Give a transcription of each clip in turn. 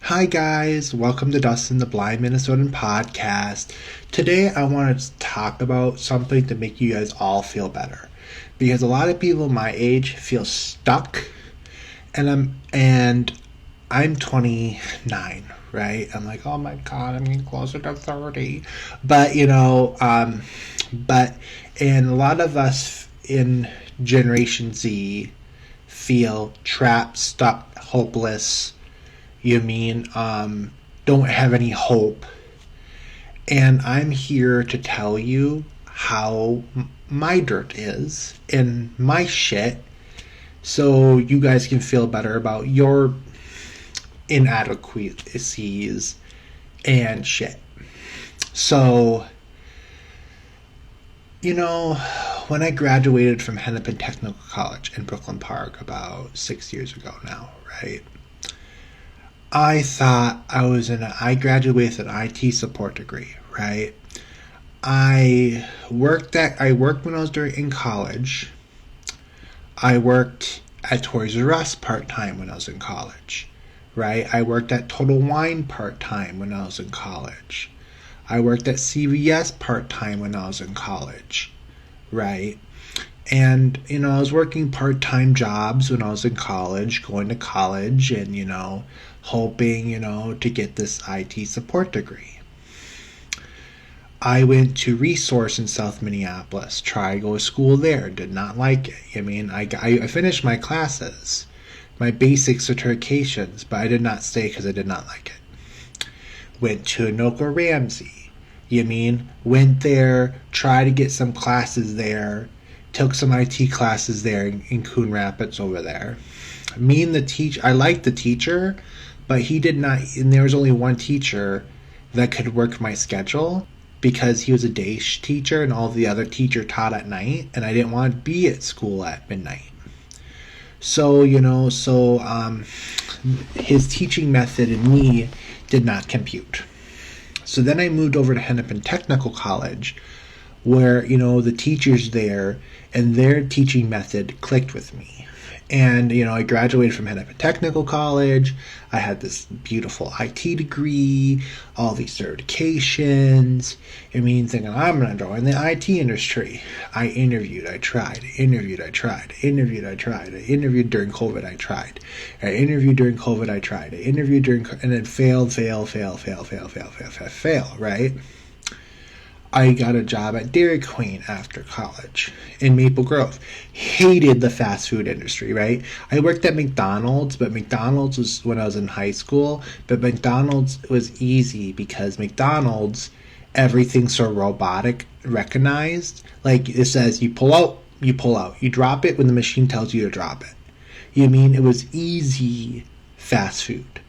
Hi guys, welcome to Dustin the Blind Minnesotan podcast. Today I want to talk about something to make you guys all feel better. Because a lot of people my age feel stuck and I'm 29, right? I'm like, oh my god, I'm getting closer to 30. But and a lot of us in Generation Z feel trapped, stuck, hopeless, don't have any hope. And I'm here to tell you how my dirt is and my shit so you guys can feel better about your inadequacies and shit. So, when I graduated from Hennepin Technical College in Brooklyn Park about 6 years ago now, right? I thought I graduated with an IT support degree, right? I worked when I was in college. I worked at Toys R Us part-time when I was in college, right? I worked at Total Wine part-time when I was in college. I worked at CVS part-time when I was in college, right? And, I was working part-time jobs when I was in college, going to college and, hoping, to get this IT support degree. I went to Resource in South Minneapolis, tried to go to school there, did not like it. I finished my classes, my basic certifications, but I did not stay because I did not like it. Went to Anoka Ramsey, went there, tried to get some classes there, took some IT classes there in Coon Rapids over there. I liked the teacher, but he did not, and there was only one teacher that could work my schedule because he was a day teacher and all the other teacher taught at night, and I didn't want to be at school at midnight. So, his teaching method and me did not compute. So then I moved over to Hennepin Technical College, where, the teachers there and their teaching method clicked with me. And, I graduated from Hennepin Technical College. I had this beautiful IT degree, all these certifications. Thinking I'm going to join the IT industry. I interviewed during COVID, I tried. I interviewed during COVID, I tried. I interviewed during, and then fail, right? I got a job at Dairy Queen after college in Maple Grove. Hated the fast food industry, right? I worked at McDonald's, but McDonald's was when I was in high school. But McDonald's was easy because McDonald's, everything's so robotic, recognized. Like it says, you pull out, you pull out. You drop it when the machine tells you to drop it. It was easy fast food.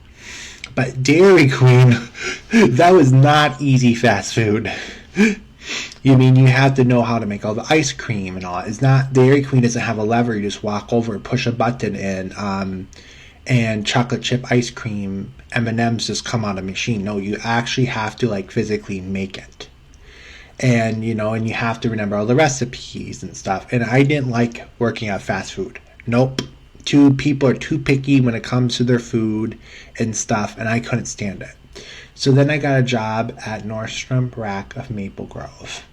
But Dairy Queen, that was not easy fast food. You have to know how to make all the ice cream and all. It's not, Dairy Queen doesn't have a lever. You just walk over, push a button, and chocolate chip ice cream M&Ms just come out of the machine. No, you actually have to physically make it. And and you have to remember all the recipes and stuff. And I didn't like working at fast food. Nope. People are too picky when it comes to their food and stuff, and I couldn't stand it. So then I got a job at Nordstrom Rack of Maple Grove.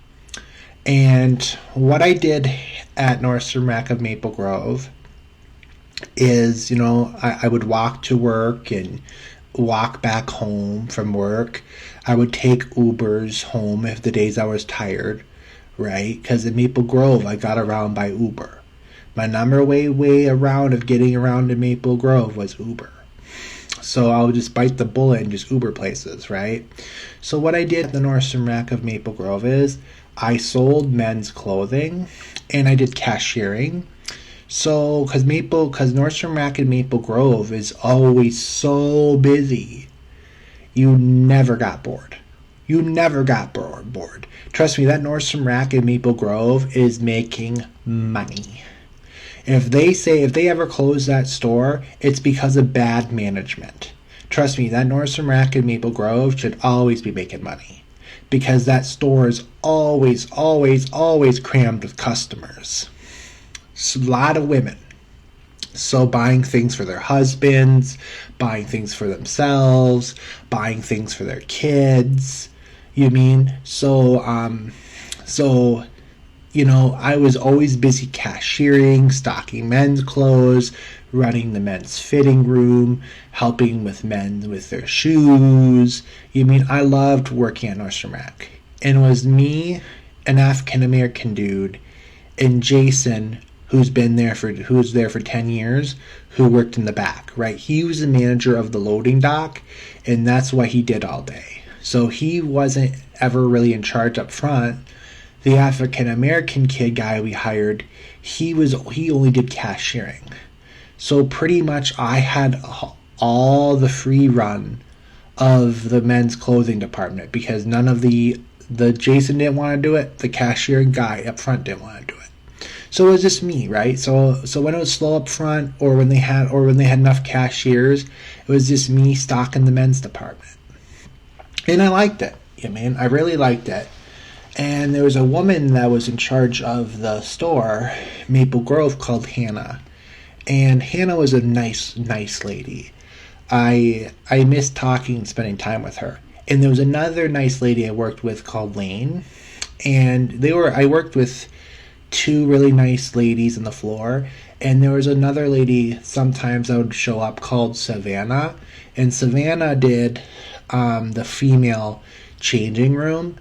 And what I did at Nordstrom Rack of Maple Grove is, I would walk to work and walk back home from work. I would take Ubers home if the days I was tired, right? Because in Maple Grove, I got around by Uber. My number way around of getting around to Maple Grove was Uber. So I would just bite the bullet and just Uber places, right? So what I did at the Nordstrom Rack of Maple Grove is I sold men's clothing and I did cashiering. So, because Nordstrom Rack in Maple Grove is always so busy, you never got bored. You never got bored. Trust me, that Nordstrom Rack in Maple Grove is making money. If they ever close that store, it's because of bad management. Trust me, that Nordstrom Rack in Maple Grove should always be making money. Because that store is always crammed with customers. It's a lot of women. So buying things for their husbands, buying things for themselves, buying things for their kids. You mean? So I was always busy cashiering, stocking men's clothes, running the men's fitting room, helping with men with their shoes. I loved working at Nordstrom Rack. And it was me, an African American dude, and Jason, who was there for 10 years, who worked in the back, right? He was the manager of the loading dock, and that's what he did all day. So he wasn't ever really in charge up front. The African American kid guy we hired, he only did cashiering. So pretty much I had all the free run of the men's clothing department, because none of the Jason didn't want to do it, the cashiering guy up front didn't want to do it. So it was just me, right? So when it was slow up front, or when they had enough cashiers, it was just me stocking the men's department. And I liked it. I really liked it. And there was a woman that was in charge of the store, Maple Grove, called Hannah. And Hannah was a nice lady. I missed talking and spending time with her. And there was another nice lady I worked with called Lane. And I worked with two really nice ladies on the floor. And there was another lady sometimes that would show up called Savannah. And Savannah did the female changing room.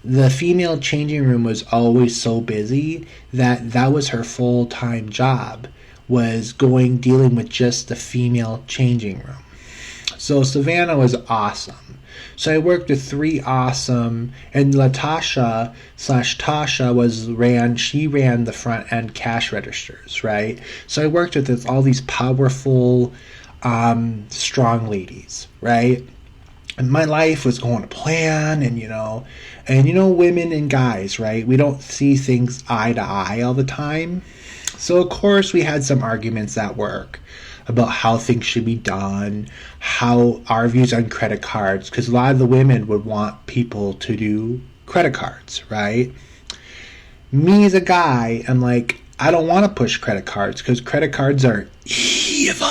The female changing room was always so busy that was her full-time job, was dealing with just the female changing room. So Savannah was awesome. So I worked with three awesome, and Latasha / Tasha she ran the front end cash registers, right? So I worked with all these powerful, strong ladies, right? And my life was going to plan, and women and guys, right? We don't see things eye to eye all the time. So of course we had some arguments at work about how things should be done, how our views on credit cards, because a lot of the women would want people to do credit cards, right? Me as a guy, I'm like, I don't want to push credit cards because credit cards are evil.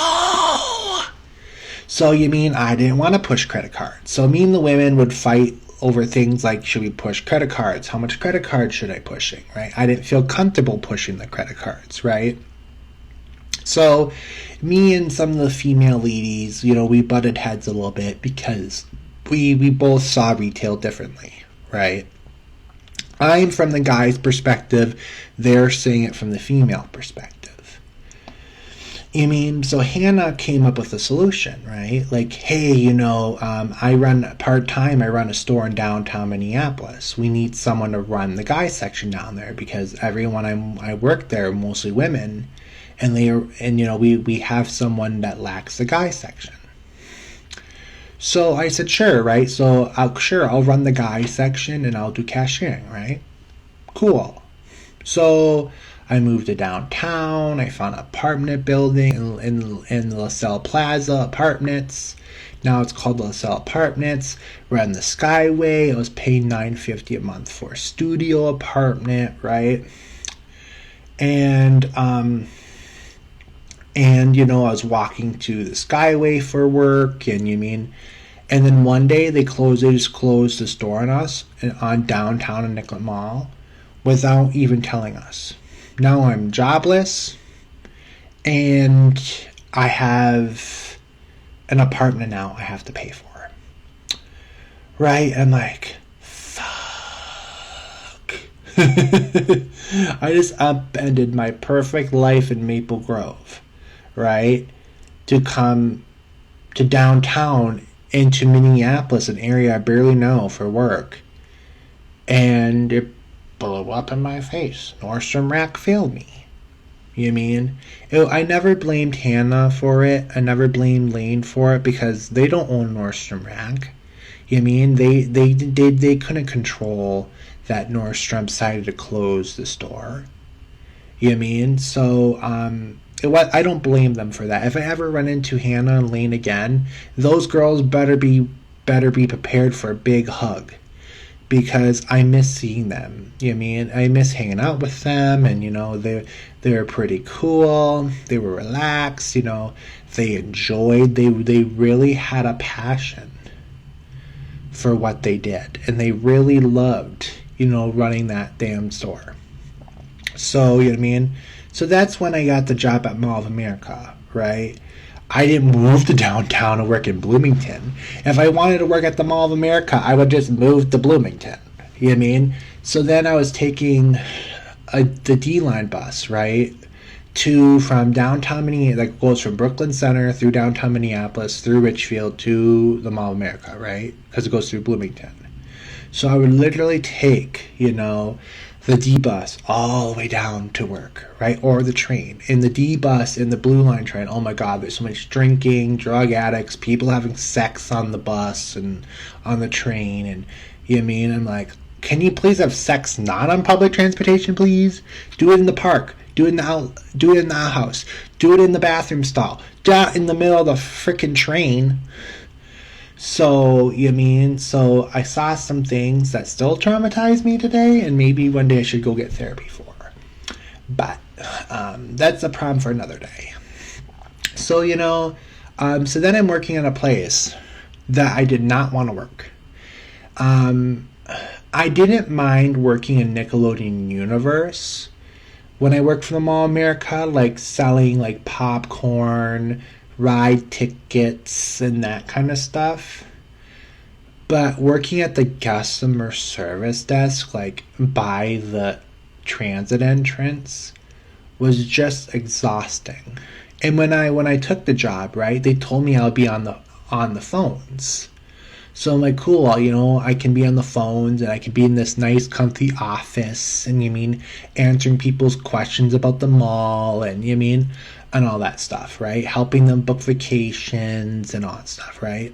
So I didn't want to push credit cards. So me and the women would fight over things like, should we push credit cards? How much credit cards should I pushing, right? I didn't feel comfortable pushing the credit cards, right? So me and some of the female ladies, we butted heads a little bit because we both saw retail differently, right? I'm from the guy's perspective. They're seeing it from the female perspective. So Hannah came up with a solution, right? Like, hey, I run part-time. I run a store in downtown Minneapolis. We need someone to run the guy section down there because everyone I work there are mostly women, and we have someone that lacks the guy section. So I said, sure, right? So I'll run the guy section and I'll do cashiering, right? Cool. So I moved to downtown. I found an apartment building in the LaSalle Plaza Apartments. Now it's called LaSalle Apartments. We're on the Skyway. I was paying $950 a month for a studio apartment, right? And I was walking to the Skyway for work, and then one day they just closed the store on us on downtown in Nicollet Mall without even telling us. Now I'm jobless, and I have an apartment now I have to pay for. Right? I'm like, fuck. I just upended my perfect life in Maple Grove, right? To come to downtown into Minneapolis, an area I barely know, for work. And it blew up in my face. Nordstrom Rack failed me. I never blamed Hannah for it. I never blamed Lane for it because they don't own Nordstrom Rack. They couldn't control that Nordstrom decided to close the store. So I don't blame them for that. If I ever run into Hannah and Lane again, those girls better be prepared for a big hug. because I miss seeing them. You know what I mean? I miss hanging out with them, and they were pretty cool. They were relaxed. They enjoyed. They really had a passion for what they did, and they really loved running that damn store. So you know what I mean? So that's when I got the job at Mall of America, right? I didn't move to downtown to work in Bloomington. If I wanted to work at the Mall of America, I would just move to Bloomington. You know what I mean? So then I was taking the D-line bus, right? From downtown Minneapolis, that goes from Brooklyn Center through downtown Minneapolis, through Richfield to the Mall of America, right? Because it goes through Bloomington. So I would literally take, the D bus all the way down to work, right? Or the train. In the D bus, in the Blue Line train, oh my God, there's so much drinking, drug addicts, people having sex on the bus and on the train. And you know what I mean? I'm like, can you please have sex not on public transportation, please? Do it in the park. Do it in the outhouse. Do it in the bathroom stall. Do it in the middle of the freaking train. So, you know what I mean? So I saw some things that still traumatize me today, and maybe one day I should go get therapy for. But that's a problem for another day. So, so then I'm working at a place that I did not want to work. I didn't mind working in Nickelodeon Universe when I worked for the Mall of America, like selling like popcorn, ride tickets, and that kind of stuff. But working at the customer service desk, like by the transit entrance, was just exhausting. And when I took the job, right, they told me I would be on the phones. So I'm like, cool, I can be on the phones, and I can be in this nice, comfy office, and answering people's questions about the mall, and and all that stuff, right? Helping them book vacations and all that stuff, right?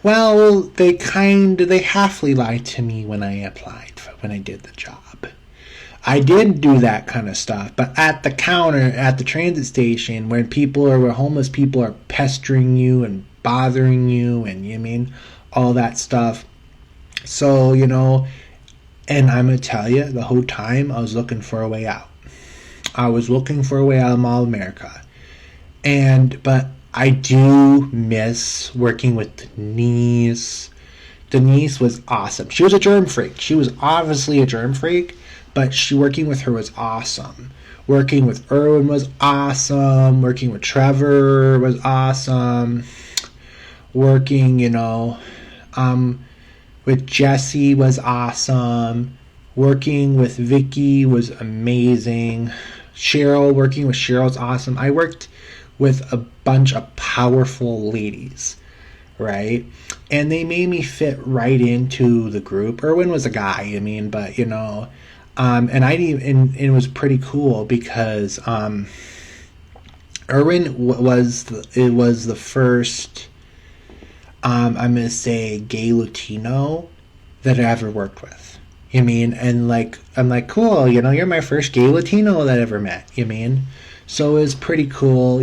Well, they halfly lied to me when I applied, when I did the job. I did do that kind of stuff, but at the counter, at the transit station, where homeless people are pestering you and bothering you, and all that stuff. So, and I'm going to tell you, the whole time I was looking for a way out. I was looking for a way out of Mall of America. But I do miss working with Denise. Denise was awesome. She was a germ freak. She was obviously a germ freak, but working with her was awesome. Working with Erwin was awesome. Working with Trevor was awesome. Working, with Jesse was awesome. Working with Vicky was amazing. Working with Cheryl's awesome. I worked with a bunch of powerful ladies, right? And they made me fit right into the group. Erwin was a guy, but and it was pretty cool because Erwin was the first I'm gonna say gay Latino that I ever worked with. And like I'm like, cool, you're my first gay Latino that I ever met. So it was pretty cool,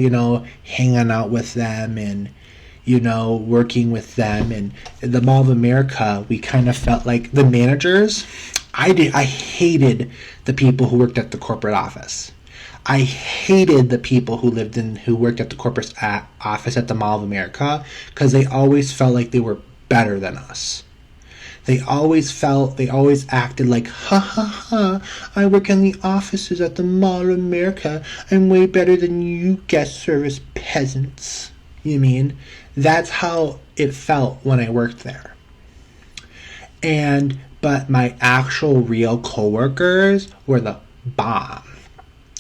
hanging out with them and working with them. And the Mall of America, we kind of felt like the managers. I hated the people who worked at the corporate office. I hated the people who worked at the corporate office at the Mall of America, because they always felt like they were better than us. They always acted like, ha ha ha, I work in the offices at the Mall of America. I'm way better than you guest service peasants. That's how it felt when I worked there. But my actual real coworkers were the bomb.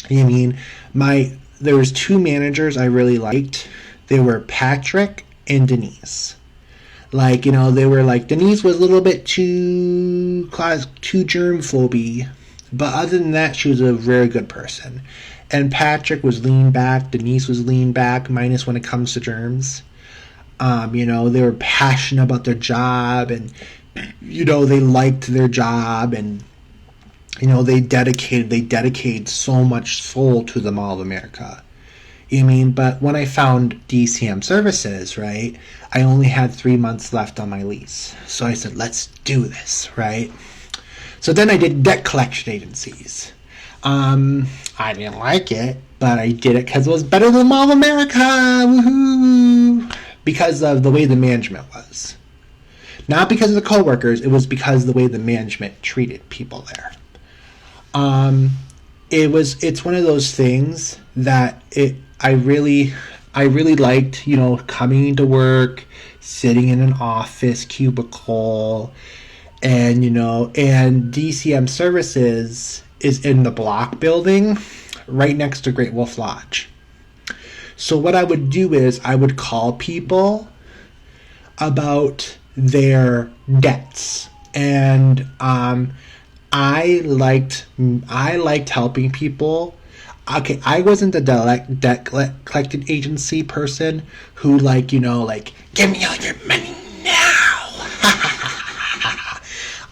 There was two managers I really liked. They were Patrick and Denise. They were like, Denise was a little bit too germ-phoby, but other than that, she was a very good person. And Patrick was lean back, Denise was lean back, minus when it comes to germs. They were passionate about their job, and they liked their job, and they dedicated so much soul to the Mall of America. You mean, but when I found DCM services, right, I only had 3 months left on my lease. So I said, let's do this, right? So then I did debt collection agencies. I didn't like it, but I did it because it was better than Mall of America. Woohoo! Because of the way the management was. Not because of the coworkers, it was because of the way the management treated people there. It's one of those things that I really liked, coming into work, sitting in an office cubicle, and DCM Services is in the block building right next to Great Wolf Lodge. So what I would do is I would call people about their debts, and I liked helping people. Okay, I wasn't a debt collected agency person who give me all your money now.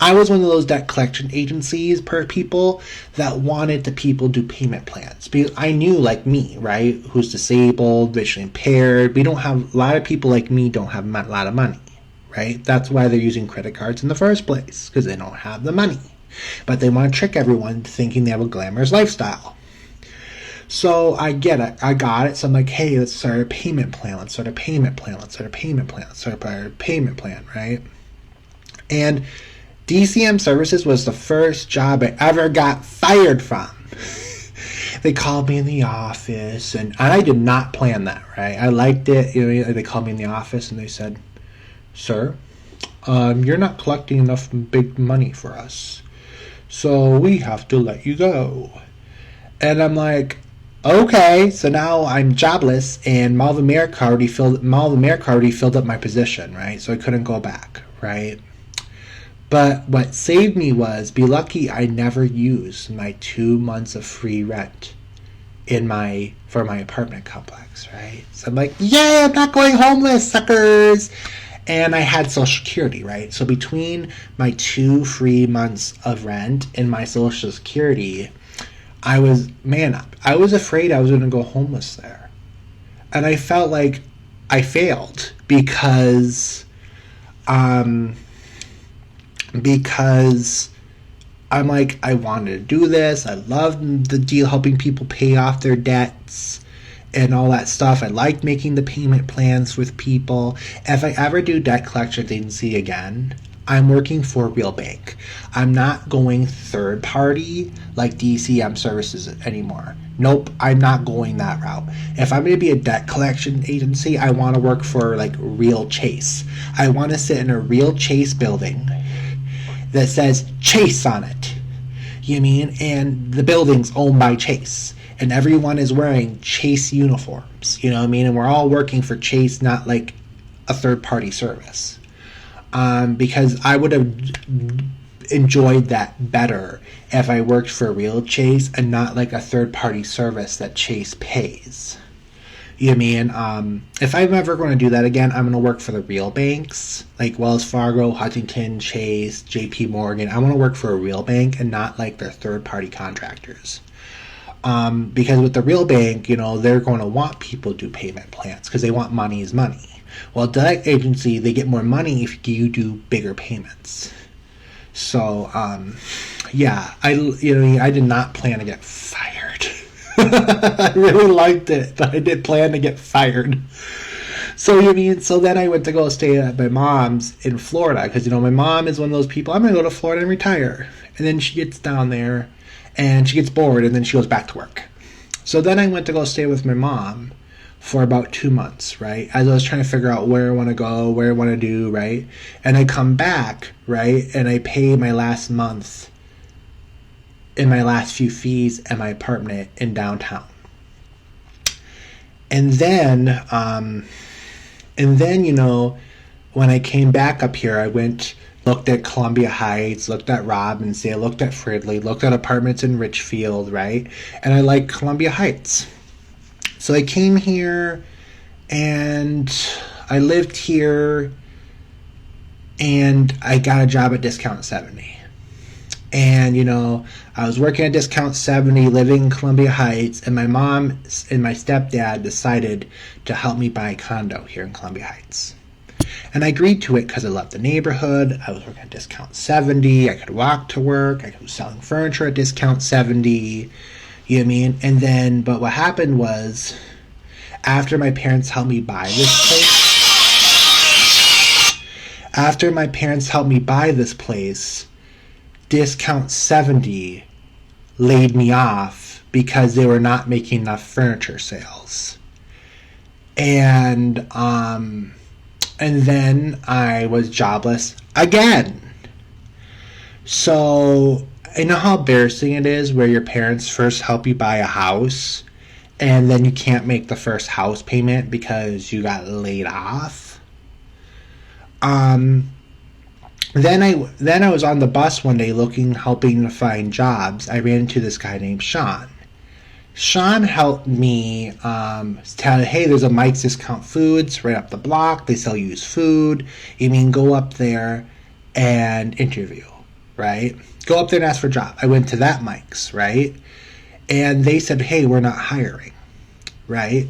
I was one of those debt collection agencies per people that wanted the people do payment plans. Because I knew, like me, right, who's disabled, visually impaired, a lot of people like me don't have a lot of money, right? That's why they're using credit cards in the first place, because they don't have the money. But they want to trick everyone thinking they have a glamorous lifestyle. So I get it. I got it. So I'm like, hey, let's start a payment plan. Let's start a payment plan, right? And DCM Services was the first job I ever got fired from. They called me in the office, and I did not plan that, right? I liked it. They called me in the office, and they said, sir, you're not collecting enough big money for us, so we have to let you go. And I'm like, okay, so now I'm jobless, and Mall of America already filled up my position, right? So I couldn't go back, right? But what saved me was, be lucky I never used my 2 months of free rent for my apartment complex, right? So I'm like, yay, I'm not going homeless, suckers! And I had Social Security, right? So between my 2 free months of rent and my Social Security, I was afraid I was going to go homeless there. And I felt like I failed because I'm like, I wanted to do this. I loved the deal, helping people pay off their debts and all that stuff. I liked making the payment plans with people. If I ever do debt collection agency again, I'm working for a real bank. I'm not going third party like DCM Services anymore. Nope, I'm not going that route. If I'm going to be a debt collection agency, I want to work for real Chase. I want to sit in a real Chase building that says Chase on it. And the building's owned by Chase. And everyone is wearing Chase uniforms. And we're all working for Chase, not like a third-party service. Because I would have enjoyed that better if I worked for a real Chase and not like a third-party service that Chase pays. If I'm ever going to do that again, I'm going to work for the real banks, like Wells Fargo, Huntington, Chase, JP Morgan. I want to work for a real bank and not like their third-party contractors. Because with the real bank, they're going to want people to do payment plans because they want money is money. Well, debt agency, they get more money if you do bigger payments. So, I did not plan to get fired. I really liked it, but I did plan to get fired. So then I went to go stay at my mom's in Florida because, my mom is one of those people, I'm going to go to Florida and retire. And then she gets down there and she gets bored and then she goes back to work. So then I went to go stay with my mom for about 2 months, right? As I was trying to figure out where I want to go, where I want to do, right? And I come back, right? And I pay my last month in my last few fees at my apartment in downtown. And then, when I came back up here, I looked at Columbia Heights, looked at Robbinsdale, looked at Fridley, looked at apartments in Richfield, right? And I like Columbia Heights. So I came here and I lived here and I got a job at Discount 70. And, I was working at Discount 70, living in Columbia Heights, and my mom and my stepdad decided to help me buy a condo here in Columbia Heights. And I agreed to it because I loved the neighborhood. I was working at Discount 70. I could walk to work. I was selling furniture at Discount 70. You know what I mean? And then, but what happened was, after my parents helped me buy this place, Discount 70 laid me off because they were not making enough furniture sales. And then I was jobless again. So, you know how embarrassing it is where your parents first help you buy a house and then you can't make the first house payment because you got laid off? Then I was on the bus one day helping to find jobs. I ran into this guy named Sean. Sean helped me tell, hey, there's a Mike's Discount Foods right up the block. They sell used food. Go up there and interview, right? Go up there and ask for a job. I went to that Mike's, right? And they said, hey, we're not hiring, right?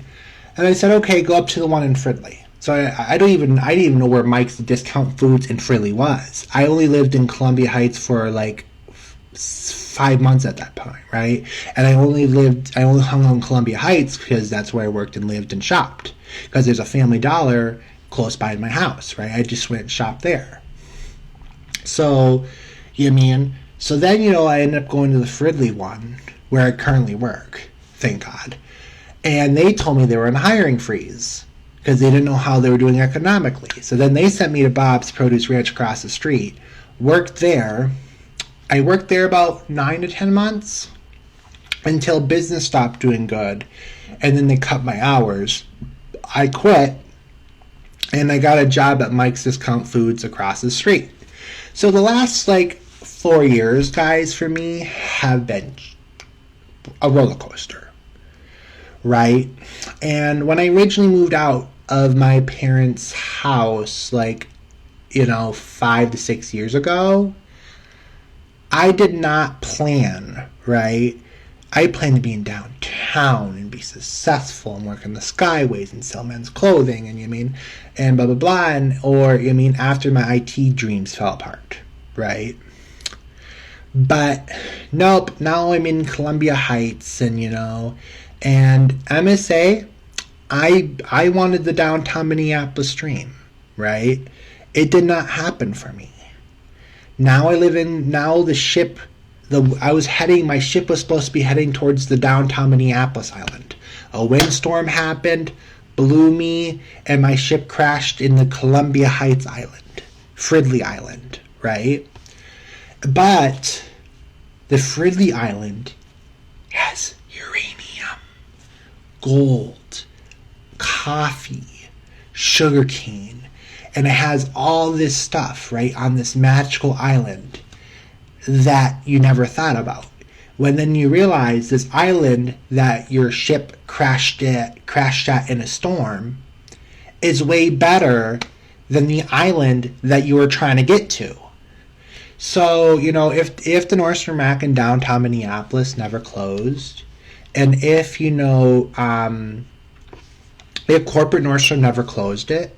And I said, okay, go up to the one in Fridley. So I didn't even know where Mike's Discount Foods in Fridley was. I only lived in Columbia Heights for like 5 months at that point, right? And I only hung on Columbia Heights because that's where I worked and lived and shopped. Because there's a Family Dollar close by my house, right? I just went and shopped there. So, So then, I ended up going to the Fridley one where I currently work, thank God. And they told me they were in a hiring freeze because they didn't know how they were doing economically. So then they sent me to Bob's Produce Ranch across the street, worked there. I worked there about 9 to 10 months until business stopped doing good, and then they cut my hours. I quit, and I got a job at Mike's Discount Foods across the street. So the last, 4 years, guys, for me, have been a roller coaster, right? And when I originally moved out of my parents' house, 5 to 6 years ago, I did not plan, right? I planned to be in downtown and be successful and work in the Skyways and sell men's clothing and blah, blah, blah. After my IT dreams fell apart, right? But nope, now I'm in Columbia Heights and MSA, I wanted the downtown Minneapolis dream, right? It did not happen for me. Now my ship was supposed to be heading towards the downtown Minneapolis island. A windstorm happened, blew me, and my ship crashed in the Columbia Heights island, Fridley Island, right? But the Fridley Island has uranium, gold, coffee, sugarcane, and it has all this stuff, right, on this magical island that you never thought about. When then you realize this island that your ship crashed at in a storm is way better than the island that you were trying to get to. So, if the Nordstrom Rack in downtown Minneapolis never closed, and if corporate Nordstrom never closed it,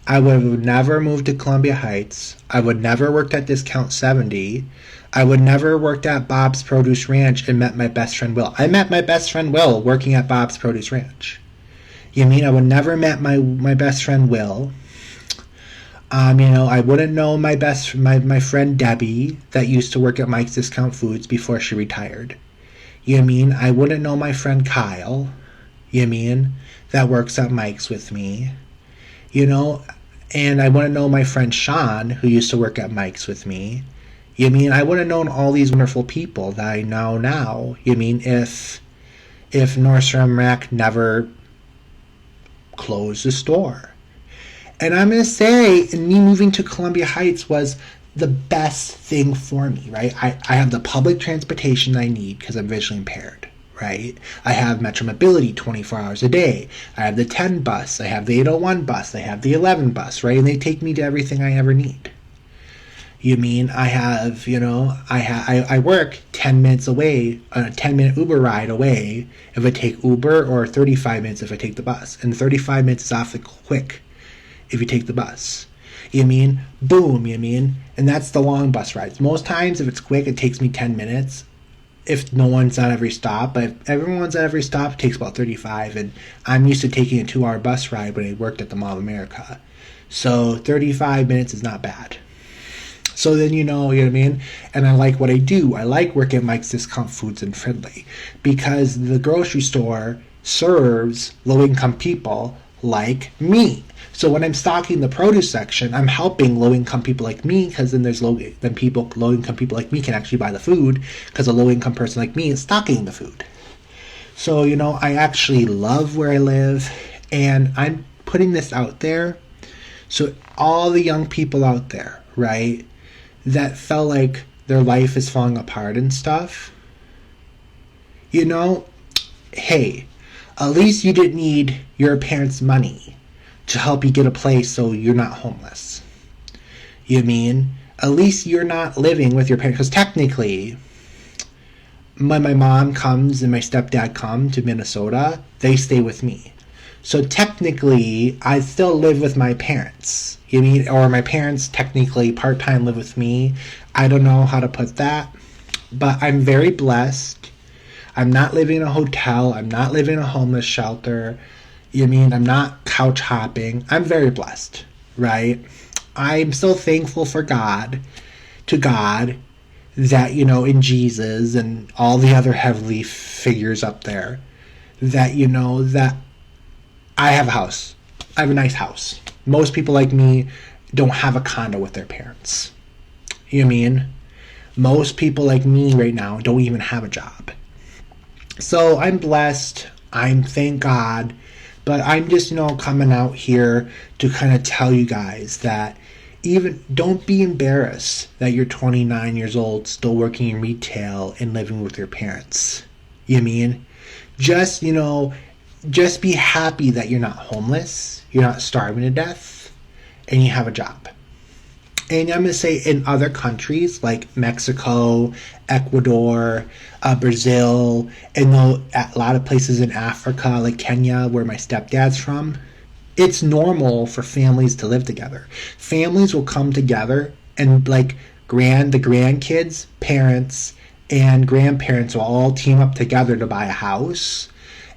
I would have never moved to Columbia Heights. I would never worked at Discount 70. I would never worked at Bob's Produce Ranch and met my best friend Will. I met my best friend Will working at Bob's Produce Ranch. I would never met my best friend Will. I wouldn't know my friend Debbie that used to work at Mike's Discount Foods before she retired. I wouldn't know my friend Kyle, that works at Mike's with me. And I wouldn't know my friend Sean, who used to work at Mike's with me. I would have known all these wonderful people that I know now. If Nordstrom Rack never closed the store. And I'm going to say, me moving to Columbia Heights was the best thing for me, right? I have the public transportation I need because I'm visually impaired, right? I have Metro Mobility 24 hours a day. I have the 10 bus. I have the 801 bus. I have the 11 bus, right? And they take me to everything I ever need. You mean I have, I work 10 minutes away, a 10-minute Uber ride away if I take Uber, or 35 minutes if I take the bus. And 35 minutes is awfully quick if you take the bus. You mean? Boom, you mean? And that's the long bus rides. Most times, if it's quick, it takes me 10 minutes if no one's at every stop. But if everyone's at every stop, it takes about 35. And I'm used to taking a 2-hour bus ride when I worked at the Mall of America. So 35 minutes is not bad. So then you know what I mean? And I like what I do. I like working at Mike's Discount Foods in Fridley because the grocery store serves low-income people like me. So when I'm stocking the produce section, I'm helping low-income people like me, because then low-income people like me can actually buy the food, because a low-income person like me is stocking the food. So, I actually love where I live, and I'm putting this out there. So all the young people out there, right, that felt like their life is falling apart and stuff, hey, at least you didn't need your parents' money to help you get a place so you're not homeless. You mean? At least you're not living with your parents. Because technically, when my mom comes and my stepdad come to Minnesota, they stay with me. So technically, I still live with my parents. You mean? Or my parents technically part-time live with me. I don't know how to put that. But I'm very blessed. I'm not living in a hotel. I'm not living in a homeless shelter. I'm not couch hopping. I'm very blessed, right? I'm so thankful to God, that, in Jesus and all the other heavenly figures up there, that, that I have a house. I have a nice house. Most people like me don't have a condo with their parents. Most people like me right now don't even have a job. So I'm blessed. Thank God. But I'm just, coming out here to kind of tell you guys that even don't be embarrassed that you're 29 years old, still working in retail and living with your parents. Just, just be happy that you're not homeless, you're not starving to death, and you have a job. And I'm going to say in other countries like Mexico, Ecuador, Brazil, and a lot of places in Africa like Kenya, where my stepdad's from, it's normal for families to live together. Families will come together and the grandkids, parents, and grandparents will all team up together to buy a house.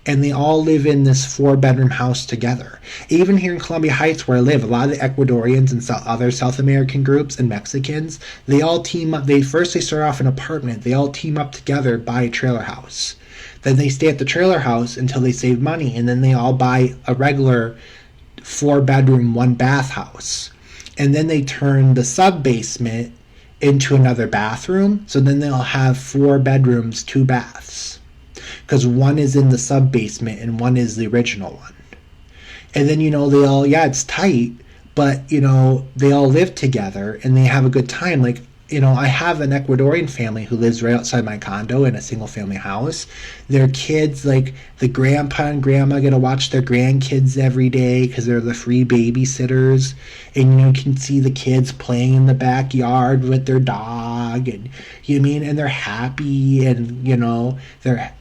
And they all live in this 4-bedroom house together. Even here in Columbia Heights, where I live, a lot of the Ecuadorians and other South American groups and Mexicans, they all team up. They start off in an apartment. They all team up together, buy a trailer house. Then they stay at the trailer house until they save money, and then they all buy a regular 4-bedroom, 1-bath house. And then they turn the sub-basement into another bathroom. So then they'll have 4 bedrooms, 2 baths. Because one is in the sub-basement and one is the original one. And then, they all, it's tight, but, they all live together and they have a good time. I have an Ecuadorian family who lives right outside my condo in a single-family house. Their kids, the grandpa and grandma get to watch their grandkids every day because they're the free babysitters. And, you can see the kids playing in the backyard with their dog. And, and they're happy. And, they're,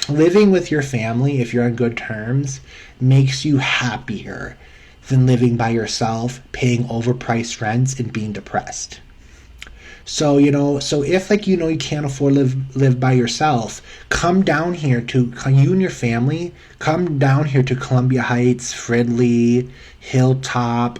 living with your family, if you're on good terms, makes you happier than living by yourself, paying overpriced rents, and being depressed. So, if you can't afford to live by yourself, come down here you and your family, come down here to Columbia Heights, Fridley, Hilltop,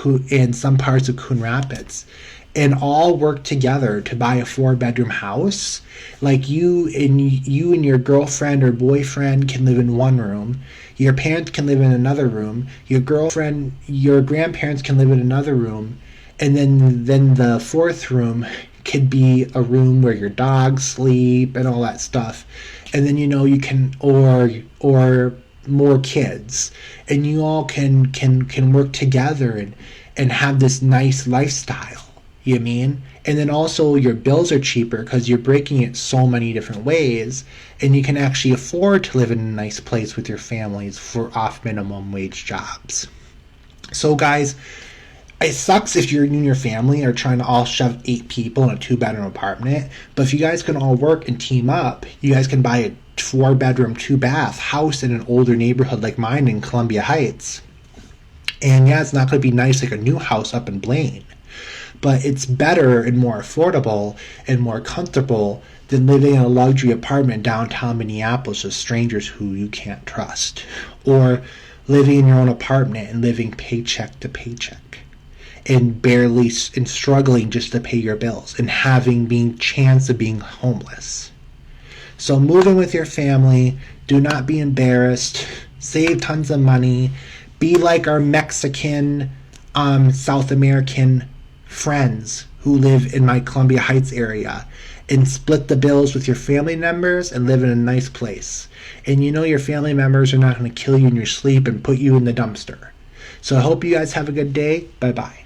and some parts of Coon Rapids, and all work together to buy a 4-bedroom house. You and your girlfriend or boyfriend can live in one room. Your parents can live in another room. Your grandparents can live in another room. And then the 4th room could be a room where your dogs sleep and all that stuff. And then, you can, or more kids. And you all can work together and have this nice lifestyle. And then also your bills are cheaper because you're breaking it so many different ways. And you can actually afford to live in a nice place with your families for off minimum wage jobs. So guys, It sucks if you and your family are trying to all shove 8 people in a 2-bedroom apartment, but if you guys can all work and team up, you guys can buy a 4-bedroom, 2-bath house in an older neighborhood like mine in Columbia Heights. And yeah, it's not going to be nice like a new house up in Blaine, but it's better and more affordable and more comfortable than living in a luxury apartment in downtown Minneapolis with strangers who you can't trust, or living in your own apartment and living paycheck to paycheck and barely and struggling just to pay your bills and having being chance of being homeless. So move in with your family. Do not be embarrassed. Save tons of money. Be like our Mexican, South American friends who live in my Columbia Heights area, and split the bills with your family members and live in a nice place. And you know your family members are not going to kill you in your sleep and put you in the dumpster. So I hope you guys have a good day. Bye-bye.